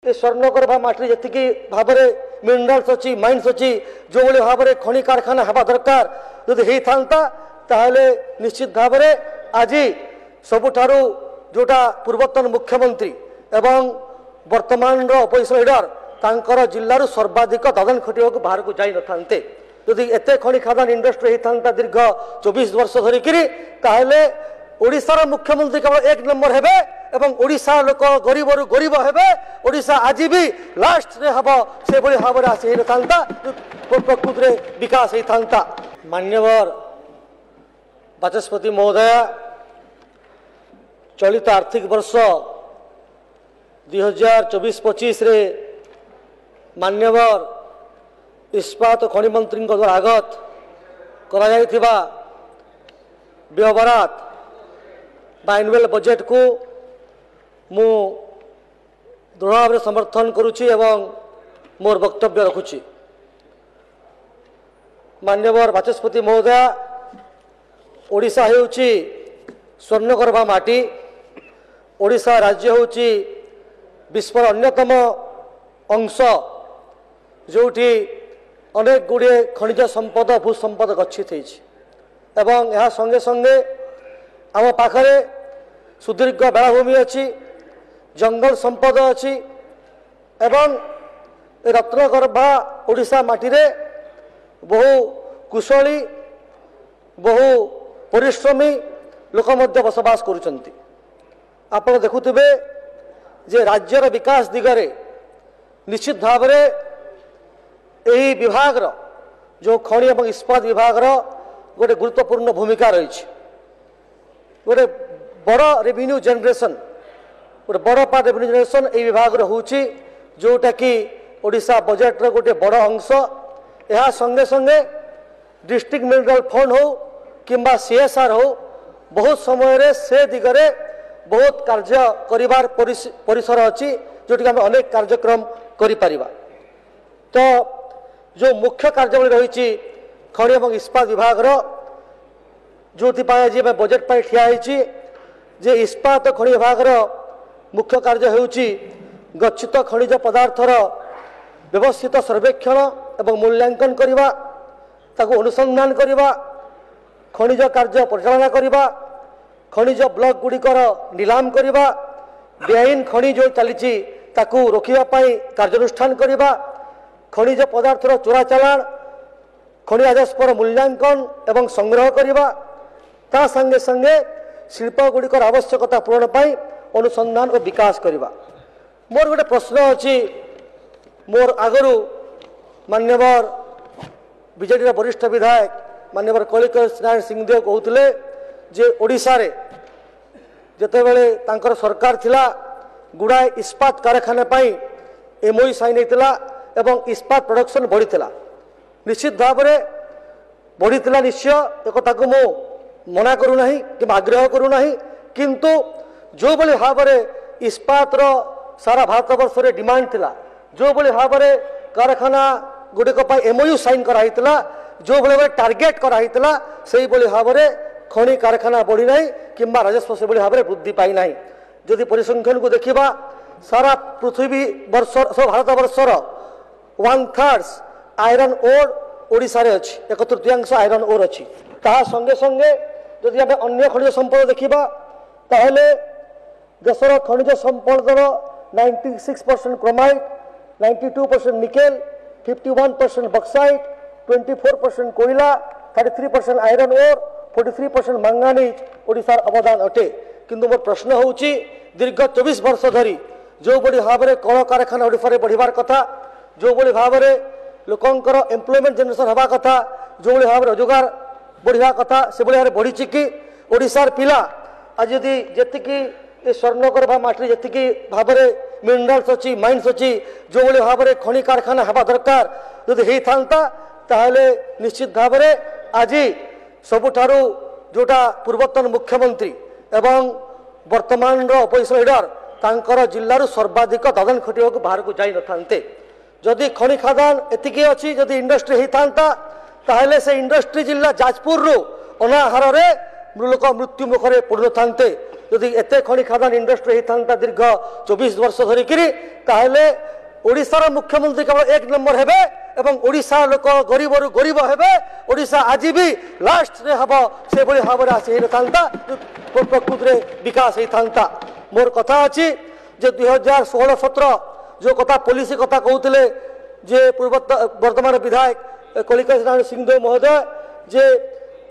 ए स्वर्णगर्भा माटी जी भाव में मिनराल्स अच्छी माइंस अच्छी जो भाव में खनि कारखाना हवा दरकार जदि होता ताहले निश्चित भाव में आज सबुठारु जोटा पूर्वतन मुख्यमंत्री एवं वर्तमान अपोजिशन लीडर तांकर जिल्लारू सर्वाधिक दादन खटिया को बाहर को जाई न थांते यदि एते खनि खादान इंडस्ट्री होता दीर्घ 24 वर्ष धरिकी ताहले ओडिशार मुख्यमंत्री केवल 1 नंबर हेबे एवं ओडिशा लोक गरीब रु गरीब हेबे ओडिशा आज भी लास्ट रे हबो से बड़ी भाव में आसी था प्रकृति रे विकास होता। मान्यवर बाचस्पति महोदय चलित आर्थिक वर्ष 2024-25 रे मान्यवर इस्पात खनि मंत्री द्वारा आगत करा जायथिबा व्यवहारात एनुअल बजेट को मु दृढ़ भाव में समर्थन करुच्ची एवं मोर वक्तव्य रखुची। मान्यवर बाचस्पति महोदय ओडिशा हेउची स्वर्णगर्भा माटी ओडिशा राज्य होउची विश्वर अन्यतम अंश जोठी अनेक गुड़े खनिज संपद भूसंपद गच्छित एवं यह संगे संगे आम पाखरे सुदीर्घ बेलाभूमि अच्छी जंगल संपद अच्छी एवं रत्नगर्भा ओडिशा माटी रे बहु कुशली बहु परिश्रमी लोक मध्य बसवास करुचंती। आपण देखुथिबे जे राज्यर विकास दिगरे निश्चित भाव में यही विभाग जो खनि और इस्पात विभाग गोटे गुरुत्वपूर्ण भूमिका रही गोटे बड़ रेवेन्यू जनरेशन गोटे बड़ पार्ट रेवेन्यू जनरेशन यही विभाग होउची जोटा कि ओडिशा बजेट रो गोटे बड़ अंश यह संगे संगे डिस्ट्रिक्ट मिनरल फंड हो किंबा सीएसआर हो बहुत समय रे से दिगरे बहुत कार्य करिवार परिसर अच्छी जोटी आम अनेक कार्यक्रम करि परिबा। तो जो मुख्य कार्यावली रही खनि और इस्पात विभाग जो आज बजेट पर ठिया जे इस्पात खनि विभाग मुख्य कार्य होउची गच्छित खनिज पदार्थर व्यवस्थित सर्वेक्षण एवं मूल्यांकन करवा ताको अनुसंधान करवा खनिज कार्य परिचालना करवा खनिज ब्लॉक गुड़िकर नीलाम करवा बेआईन खनि जो चली ताकू रोकने कार्यानुष्ठान करवा खनिज पदार्थर चोरा चालाण खनि राजस्वर मूल्यांकन एवं संग्रह करवा ता संगे संगे शिल्प गुड़िकर आवश्यकता पूरण पाई अनुसंधान और विकास करवा। मोर गोटे प्रश्न अच्छी मोर आगरू मान्यवर बीजेडी वरिष्ठ विधायक मान्यवर कलिकेश नारायण सिंहदेव कहते जे ओडिशा रे जेतेबेले तांकर सरकार थिला गुड़ाए इस्पात कारखाना पाई एमओयू साइन होता एवं इस्पात प्रोडक्शन बढ़ीला निश्चित भाव में बढ़ीला निश्चय एक को मु मना करूना कि आग्रह करूना किंतु जो बड़ी भाव में इस्पात सारा भारत वर्ष में डिमांड थिला जो बड़ी भाव में कारखाना गुड़िक एमओयू साइन कराइला जो भाई टार्गेट कराइला से भाव में खनि कारखाना बढ़ी ना कि राजस्व से भाव में वृद्धि पाई ना जदि परिसंख्यान को देखा सारा पृथ्वी वर्ष भारत वर्षर 1/3 आयरन ओर ओडिशा रे अछि 1/3 आयरन ओर अछि ताहा संगे संगे जदि आम अन्य खनिज संपद देखा ताहले देशर खनिज संपदर 96% क्रोमाइट 92% निकेल 51% बक्साइट 24% कोयला 33% आयरन ओर 43% मंगानीज ओडिशार अवदान अटे। किंतु मोर प्रश्न होउची दीर्घ 24 वर्ष धरी जो बड़ी भाव में कल कारखाना ओडिशा रे बढ़िबार कथा जो बड़ी भाव में लोकंकर एम्प्लॉयमेंट जनरेशन हवा कथा जो बड़ी भाव में रोजगार बढ़िया कथा से भाव में बढ़ी कि ओडिशार पिला आज यदि जी स्वर्णगर्भा माटी जी भाव में मिनराल्स अच्छी माइंस अच्छी जो भाव में खनि कारखाना हवा दरकार जदि होता ताहले निश्चित भाव में आज सबुठारु जोटा पूर्वतन मुख्यमंत्री एवं वर्तमान अपोजिशन लीडर तांकर जिल्लारू सर्वाधिक दादन खटिया को बाहर को जाई न थांते जदि खनि खादान एतिकी अच्छी जदि इंडस्ट्री होता ताहले से इंडस्ट्री जिला जाजपुर अनाहार लोक मृत्यु मुखरे पड़ न था जदि एत खनि खादान इंडस्ट्री होता दीर्घ 24 वर्ष धरिकी ताहले ओडिशार मुख्यमंत्री केवल 1 नंबर हेबे एवं ओडिशा लोक गरीब रु गरीब हेबे ओडिशा आज भी लास्ट रे हबो से बड़ी भाव आसी था प्रकृत रे विकास होता मोर कथा अच्छी जे 2016-17 जो कथा पुलिस कथा कहते जे वर्तमान विधायक कलिका सिंहदेव महोदय जे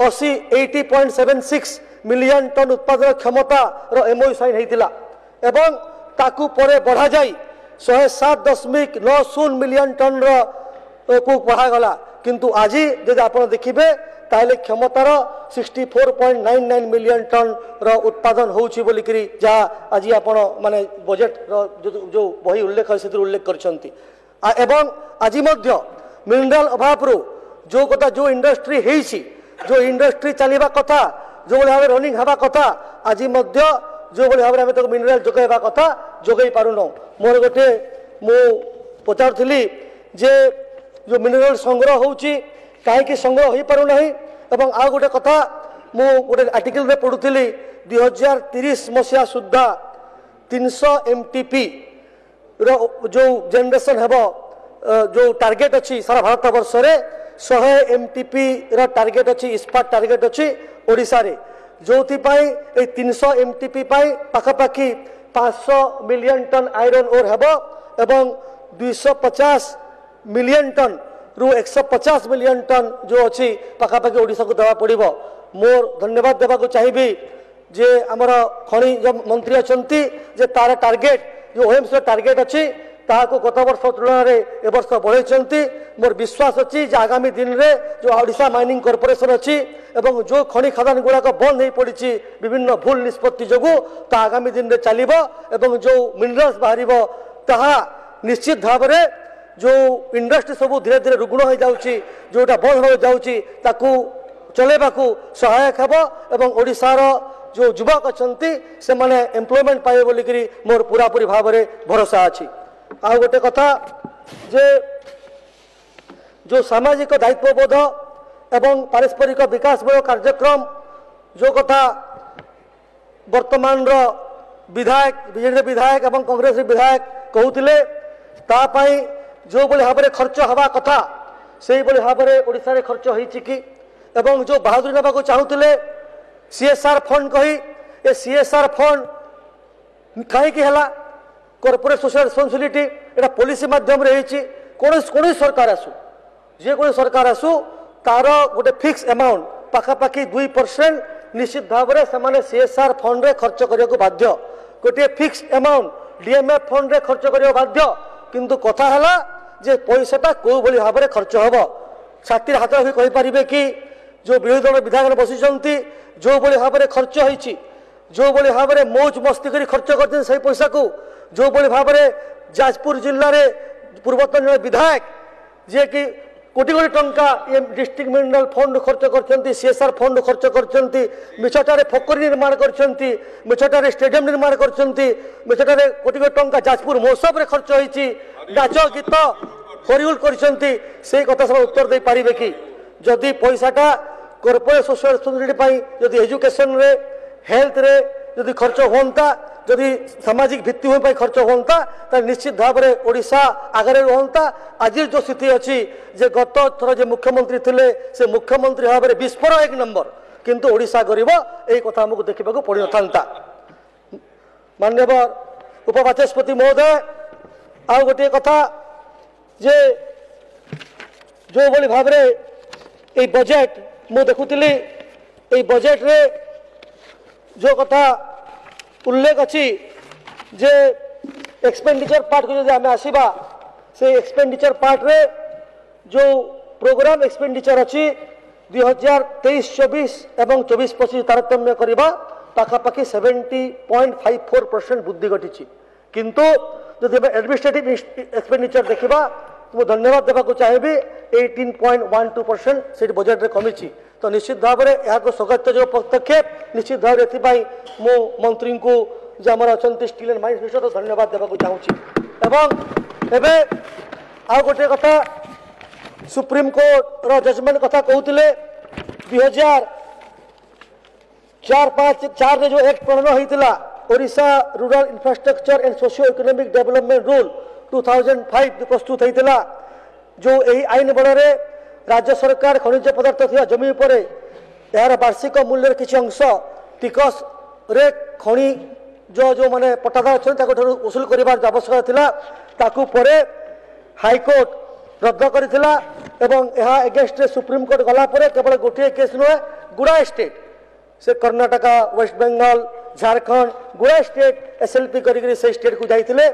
80.76 मिलियन टन उत्पादन क्षमता एमओयू साइन होता एवं ताकू परे बढ़ा जाई 107.90 मिलियन टन को बढ़ागला किंतु आज जब आप देखिए ताहले क्षमतार 64.99 मिलियन टन उत्पादन होउछि बोलिकरी जहाँ आज आप माने बजेट जो बही उल्लेख है से उल्लेख करछंती एवं आज मिनरल अभाव जो कथा जो इंडस्ट्री हेछि जो इंडस्ट्री चलवा कथा जो भाव रनिंग हवा कथा आज जो भाव में मिनरल जोगाइबा कथा जोगाई पारुन मोर गोटे मु पचारुली जे जो मिनरल संग्रह होउछि कहीं संग्रह हो पार ना एवं आ गोटे कथा मु गोटे आर्टिकल रे पढ़ुली 2030 मसीहा सुधा 300 MTP जो जनरेशन हेब जो टार्गेट अच्छी सारा भारत वर्ष रे 100 MTP टार्गेट अच्छी इस्पात टार्गेट अच्छी ओडिशा रे जो 300 MTP पाखापाखि 500 मिलियन टन आयरन ओर हेब एवं 250 मिलियन टन रु 150 मिलियन टन जो अच्छी पाखापाखि ओडिशा को देवा पड़ो मोर धन्यवाद देवा चाहिए जे आमर खनिज मंत्री अच्छी जे तार टार्गेट जो ओएमस टार्गेट अच्छी ताको गत वर्ष तुलन में ए वर्ष बढ़ाई मोर विश्वास अच्छी जे आगामी दिन में जो ओडिशा माइनिंग कॉर्पोरेशन अच्छी एवं जो खनि खदान गुड़ाक बंद हो पड़ी विभिन्न भूल निष्पत्ति जो आगामी दिन में चलो एवं जो मिनरल्स बाहर ताहा निश्चित भाव में जो इंडस्ट्री सब धीरे धीरे रुग्ण हो जाउची जोटा बंद हो जाउची ताकू चलेबाकू सहायक हेबो एवं ओडिशार जो युवक अच्छी से माने एम्प्लॉयमेंट पाए बोलिकी मोर पूरापूरी भाव में भरोसा अच्छी आ गोटे कथा जे जो सामाजिक दायित्वबोध एवं पारस्परिक विकासमूलक कार्यक्रम जो कथा वर्तमान विधायक बीजेडी विधायक एवं कांग्रेस विधायक कहते तापाई जो भाई भाव में खर्च हवा कथा से भाव में ओडिशा रे खर्च होइछि कि एवं जो बहादुरी नेबाक चाहूले CSR फंड कही ए CSR फंड कहीं कॉर्पोरेट सोशल रेस्पॉन्सिबिलिटी एटा पॉलिसी माध्यम रे होइछि कोन सरकार आसु जे कोन सरकार आसु तार गोटे फिक्स अमाउंट पाखापाखि 2% निश्चित भाव में से CSR फंड रे खर्च करने को बाध्य गोटे फिक्स अमाउंट DMF फंड रे खर्च करने बाध्य किंतु कथा है जे पैसाटा कौ भाई भाव में खर्च हम छाती हाथ रखी कहींपारे कि जो विरोधी दल विधायक बसी जो भाई भाव में खर्च होती जो भाई भाव में मौज मस्ती कर खर्च कर पैसा को जो भाई भाव में जाजपुर जिले में पूर्वतन विधायक जे कि कोटी कोटी टंका ये डिस्ट्रिक्ट मिनरल फंड खर्च कर CSR फंड खर्च कर मिछटारे फकरी निर्माण कर मिछटारे स्टेडियम निर्माण कर मिछटारे कोटी कोटी टंका जाजपुर महोत्सव खर्च होती नाच गीत हरिउल कर कथा सब उत्तर दे पारे कि जदि पैसाटा कॉर्पोरेट सोशल रेस्पॉन्सिबिलिटी जदि एजुकेशन रे हेल्थ रे जदि खर्च होता जदि सामाजिक भित्तिभूमि खर्च होता तो निश्चित भाव में ओडिशा आगे रुहता आज जो स्थिति अच्छी जे गत थर जो मुख्यमंत्री थे से मुख्यमंत्री भाव में विस्फोर 1 नंबर किंतु ओडिशा गरीब यही कथा आमको देखा पड़ न था माननीय उपबाचस्पति महोदय आ गोटे कथा जे जो भाई भाव में ये बजेट मु देखुली ये बजेट रे जो कथा उल्लेख अच्छी जे एक्सपेंडिचर पार्ट को जो आम आसवा से एक्सपेंडिचर पार्ट रे जो प्रोग्राम एक्सपेंडिचर अच्छी 2023-24 एवं 24-25 तारतम्य करवा पाखापाखि 70.54% वृद्धि घटी किंतु जो एडमिनिस्ट्रेटिव एक्सपेंडिचर देखा तो धन्यवाद देवाक चाहिए 18.12% से बजेट रे कमी तो निश्चित भाव में यहाँ स्वागत जो पदक्षेप निश्चित भाव में मो मंत्री को जो आम अच्छा स्टील एंड माइंस मिनिस्टर तो धन्यवाद देवाक चाहूँगी एवं आ गोटे कथा सुप्रीम कोर्ट जजमेंट कथा कहते 454 रे जो एक्ट प्रणयन होइतिला Odisha rural infrastructure and socio economic development rule 2005 प्रस्तुत होइतिला जो यही आईन बଳରେ राज्य सरकार खनिज पदार्थ थिया जमी उपरे यार वार्षिक मूल्य किसी अंश टिकस रे खनि जो माने पट्टादार अच्छा वसूल कर आवश्यक थिला ताकू परे हाईकोर्ट रद्द करथिला एवं यह एगेंस्ट सुप्रीम कोर्ट गला परे केवल गोटे केस नुहे गुड़ा स्टेट से कर्नाटका वेस्ट बेंगल झारखंड गुड़ा स्टेट एसएलपी करी से स्टेट को जाइथिले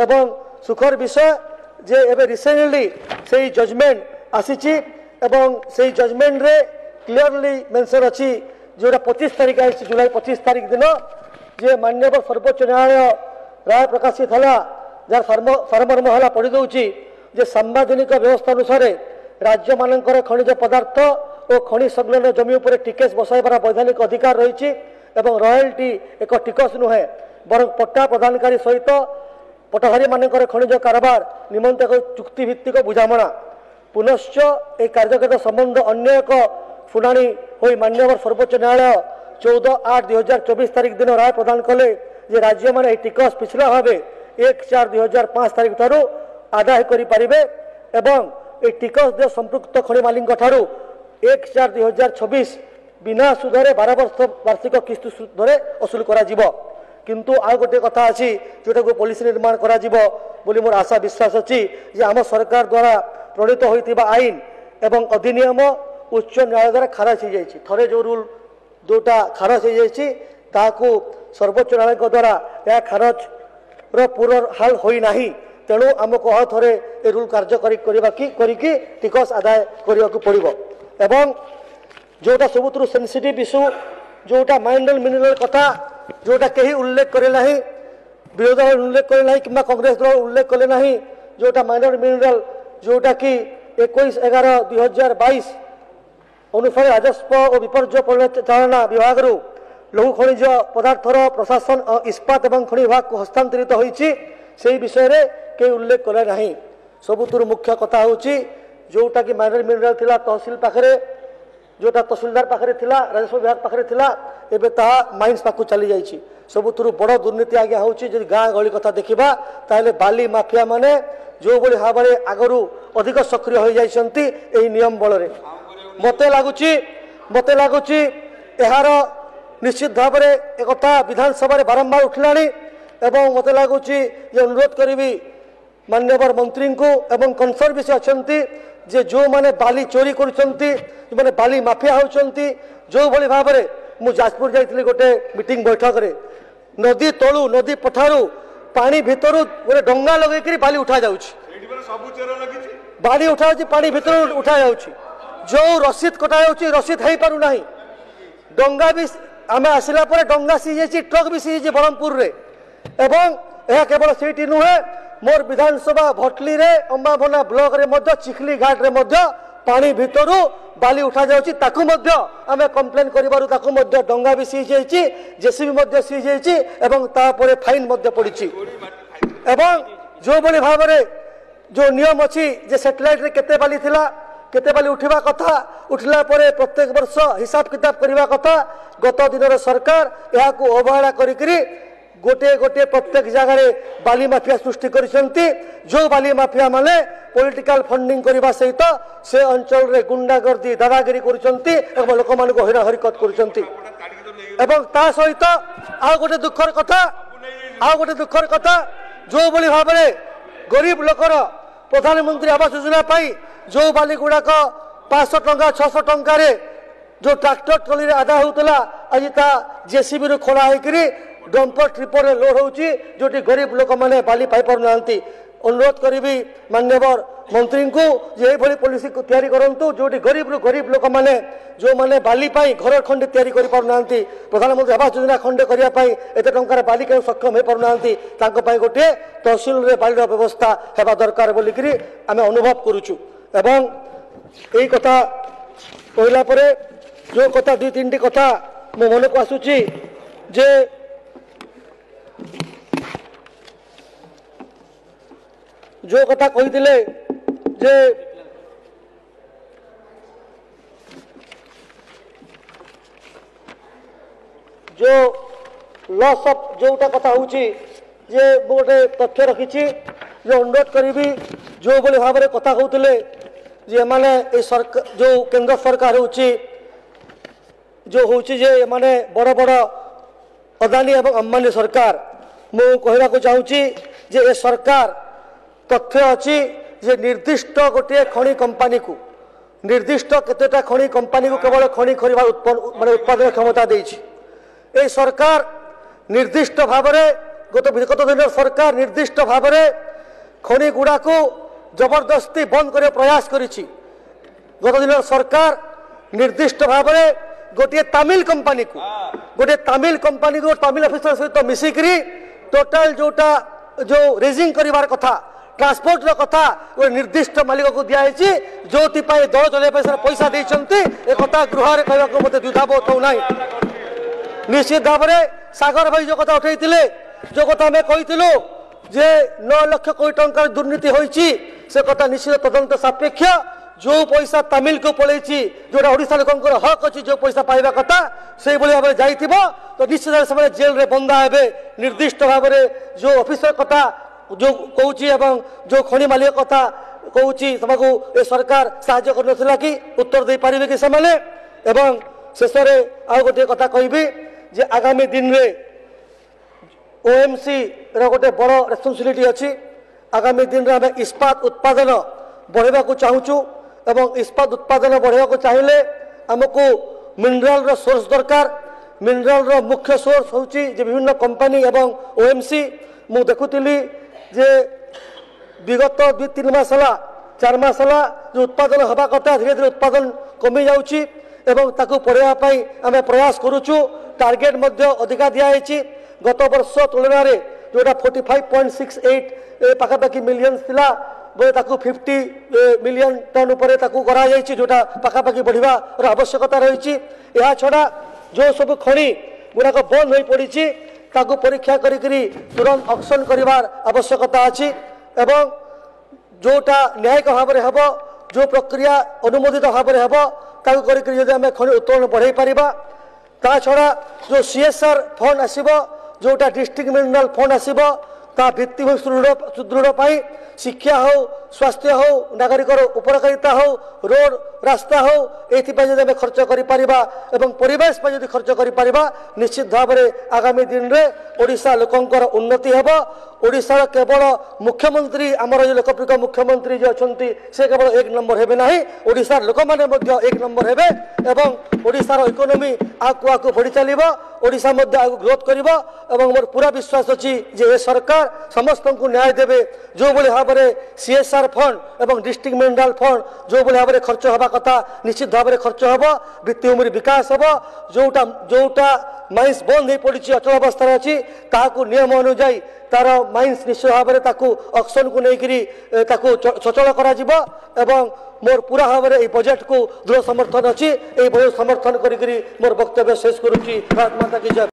एवं सुखर विषय जे एबे रिसेंटली से जजमेंट आसीची एवं से जजमेंट रे क्लियरली मेंशन अछि जोटा 25 तारीख आई जुलाई 25 तारीख दिन जे माननीय सर्वोच्च न्यायालय राय प्रकाशित हला जार सारमर्म हला पढ़ी दउची जे संवैधानिक व्यवस्था अनुसार राज्य मानकर खनिज पदार्थ और खनि संलग्न जमी उपर टिकेस बसाइबार वैधानिक अधिकार रही एवं रॉयल्टी एक टिकस नुहे बर पट्टा प्रदानकारी सहित पट्टाधारी मानकर खनिज कारबार निमंत एक चुक्तिभित्तिक बुझामणा पुनश्च ए कार्यगत संबंध अन्य एक शुनाणी हो मान्यवर सर्वोच्च न्यायालय 14/8/2024 तारीख दिन राय प्रदान कले जे राज्य माने टिकस पिछला भाव 1/4/2005 तारीख ठारू आदाय करें एवं ए टिकस दे संपृक्त खनि मालिक ठारू 1/4/2026 बिना सुधरे 12 वर्ष वार्षिक किस्त सुधरे वसूल करा किंतु आ गोटे कथा अच्छी जोटा को पुलिस निर्माण करा बोली मोर आशा विश्वास अच्छी जे आम सरकार द्वारा प्रणीत होइतिबा आईन एवं अधिनियम उच्च न्यायालय द्वारा खारज हो जाइए थरे जो रूल जोटा खारज हो जाइए ताकू सर्वोच्च न्यायालय द्वारा यह खारज पूर्ण हाल होना तेणु आमको थे ए रूल कार्यकारी करके टिकस आदाय करने को पड़ो एवं जोटा सबुत सेंसिटिव इश्यू जोटा माइनरल मिनरल कथा जोटा कहीं उल्लेख करे ना विरोध दल उल्लेख करे ना कि कांग्रेस दल उल्लेख कले ना जोटा माइनर मिनरल जोटा कि 21/11/2022 अनुसार राजस्व और विपर्य परिचालना विभाग लघु खनिज पदार्थर प्रशासन इस्पात और खनि विभाग को हस्तांतरित होती से विषय में कई उल्लेख कले ना सबुतु मुख्य कथा हूँ जोटा कि माइनर मिनरल थिला तहसिल पाखे जोटा तहसिलदार पाखे थिला राजस्व विभाग पाखे थिला एबे ताहा माइन्स पाखु चली जाइछि सबुतु बड़ दुर्नीति आज्ञा होछि जे गाँ गहली कथा देखा ताहले बाली माफिया माने जो बड़ी भाव में आगरू अधिक सक्रिय हो जाइछंती एही नियम बल मते लगुच यार निश्चित भाव में एक विधानसभा बारंबार उठिलानी एवं मते लगुच अनुरोध करी मान्यवर मंत्री को एवं कनसर्न विषय अच्छा जे जो माने बाली चोरी कर बाली माफिया होती जो भली भाव में मु जाजपुर जाइली गोटे मीटिंग बैठक रे नदी तलू नदी पठारू पानी भितर गोटे डंगा लगे बाली उठा जाउछि बाली उठा पानी भितर उठा जाउछि जो रसीद कटा जाउछि रसीद है पारु नाही डंगा भी आम आसला डंगा सीझे ट्रक भी सीझे ब्रह्मपुर रे एवं यह केवल सीटी नुहे मोर विधानसभा भटली रे अंबाभना ब्लॉक रे मध्य चिखली घाट रे मध्य पानी भितरु बाली उठा जाउछि ताकु मध्य आमे कंप्लेन करिबारु ताकु मध्य डंगा भी सीज जाइछि जेसीबी मध्य सीज जाइछि एवं तापरे फाइन मध्य पड़िछि एवं जो बली भाव रे जो नियम अछि जे सैटेलाइट रे केते बाली थिला केते बाली उठिबा कथा उठला परे प्रत्येक वर्ष हिसाब किताब करिबा कथा गत दिन सरकार याकू अवहेला करिकरी गोटे गोटे प्रत्येक जगह बाली माफिया सृष्टि करिसेंती जो बाली माफिया माने पॉलिटिकल फंडिंग करने सहित से अंचल रे गुंडागर्दी दादागिरी करिसेंती एवं लोक मान को हईरा हरकत करिसेंती एवं ता सहित आ गोटे दुखर कथा जो बली भाव में गरीब लोकर प्रधानमंत्री आवास योजना पाई जो बाली गुड़ाक 500 टंका 600 टंका जो ट्रैक्टर ट्रॉली आदाय होता आज ता जेसीबी रू खोला होकर डंपर ट्रिपर लोड होची जोटी गरीब लोक मैंने बाली पाई पार ना अनुरोध करी मान्यवर मंत्री को ये भली पॉलिसी को तैयारी करंतु जोटी गरीब लोक मैंने जो मैंने बाली पाई घर खंडे तैयारी करि पार ना प्रधानमंत्री आवास योजना खंडे करिया पाई एते टंकार बाली के सक्षम हो पार ना तांको पाई गोटे तहसील रे बालीर व्यवस्था हेबा दरकार बोली करी आमे अनुभव करूछु एवं एई कथा कहला परे जो कथा 2-3टी कथा मो मन को आसुची जे जो कथा कही जे जो लॉस ऑफ जोटा कथा होची जे गोटे तथ्य रखी जो अनुरोध करी जो भाई भाव में कथा कहते जे माने सरकार जो केंद्र सरकार होची जो होची जे माने बड़ बड़ अदानी एवं अंबानी सरकार मु कहवाक चाहूँगी जे ए सरकार तथ्य अच्छी जे निर्दिष्ट गोटे खनि कंपानी को निर्दिष्ट केतेटा खनि कंपानी को केवल खनि खरीद माने उत्पादन क्षमता देछि। ए सरकार निर्दिष्ट भाव में गत दिन सरकार निर्दिष्ट भाव में खनि गुड़ा को जबरदस्ती बंद करने प्रयास करिछि। गत दिन सरकार निर्दिष्ट भाव में गोटे तमिल कंपानी को तमिल ऑफिसर सहित मिसिकी टोटाल जोटा जो रेजिंग करिवार कथा ट्रांसपोर्ट कथा वो निर्दिष्ट मालिक को दिखाई जो दल चलने पैसा देते एक गृह कहवाक मत द्विधाबोध होना। निश्चित भाव में सागर भाई जो कथा उठे जो कथा आम कही जे 9 लाख कोटी टंकार दुर्नीति होती से कथा निश्चित तदंत सापेक्ष जो पैसा तमिल को पलैची जोटा ओडिशा लोकंकर हक अच्छी जो पैसा पाइबा कथा से भाव में जाइए तो निश्चित भाव से जेल रे बंदा हे निर्दिष्ट भाव में जो ऑफिसर कथा जो कहूँ जो खनि मालिक कथा कहूँ से सरकार साहाय्य कर कि उत्तर दे पारे कि शेष में आउ गोटे कथा कहि जे आगामी दिन में ओएमसी गोटे बड़ रेस्पॉन्सिबिलिटी अच्छी। आगामी दिन में आम इस्पात उत्पादन बढ़ावा को चाहूँ एवं इस्पात उत्पादन बढ़ावा चाहिए आमको मिनराल रो सोर्स दरकार। मिनराल रो मुख्य सोर्स होची जे विभिन्न कंपनी एवं ओएमसी मु देखुली जे विगत 2-3 मास 4 मास जो उत्पादन हवा कथा धीरे धीरे उत्पादन कमी जाउची एवं ताकू पढ़ाई आम प्रयास करुचु। टार्गेट मध्य अधिका दिखाई गत वर्ष तुलन में जोटा 45.68 पाखापाखि मिलियन थिला बोले ताकू 50 मिलियन टन उपर ताकू करा जायछि जोटा पाखापाखि बढ़िबा आवश्यकता रही। यह छड़ा जो सब खनि गुड़ाक बंद हो पड़ी ताकू परीक्षा करी तुरंत ऑक्शन करिवार आवश्यकता अच्छी एवं जोटा न्यायिक भाव में हम जो प्रक्रिया अनुमोदित भाव में हम ताकू करी आम खनि उत्तोलन बढ़ाई पारिबा। ता छड़ा जो सीएसआर फंड आसीबो जोटा डिस्ट्रिक्ट मिनरल फंड आसीबो ता भित्तिभूमि सुदृढ़ पाई शिक्षा हो स्वास्थ्य हो नागरिक उपकारिता हो रोड रास्ता हो ये खर्च कर परिवेश पर खर्च कर निश्चित भाव में आगामी दिन में ओडिशा लोकंकर उन्नति हेब। ओडिशार केवल मुख्यमंत्री आमर जो लोकप्रिय मुख्यमंत्री जो अच्छा से केवल 1 नंबर हेबे ना ओडिशार लोक मैंने 1 नंबर हेबे एवं ओडिशार इकोनोमी आगु आगु बढ़ी चलो ओडिशा आगु ग्रोथ करिबो एवं मोर पूरा विश्वास अच्छी जे सरकार समस्त को न्याय देवे जो भाई भाव में सीएसआर फंड एवं डिस्ट्रिक्ट मिनरल फंड जो भाई भाव में खर्च हवा कथा निश्चित भाव में खर्च हम भित्तिभूमि विकास हम जोटा जोटा माइन्स बंद हो पड़ी अचल अवस्था अच्छी ताकू नियम अनुजाई तार माइन्स निश्चित भाव में ऑक्शन को लेकर सचल कर मोर पूरा भाव में बजेट को दृढ़ समर्थन अच्छी बजेट समर्थन करी मोर वक्तव्य शेष करुच्ची। भारत माता की जय।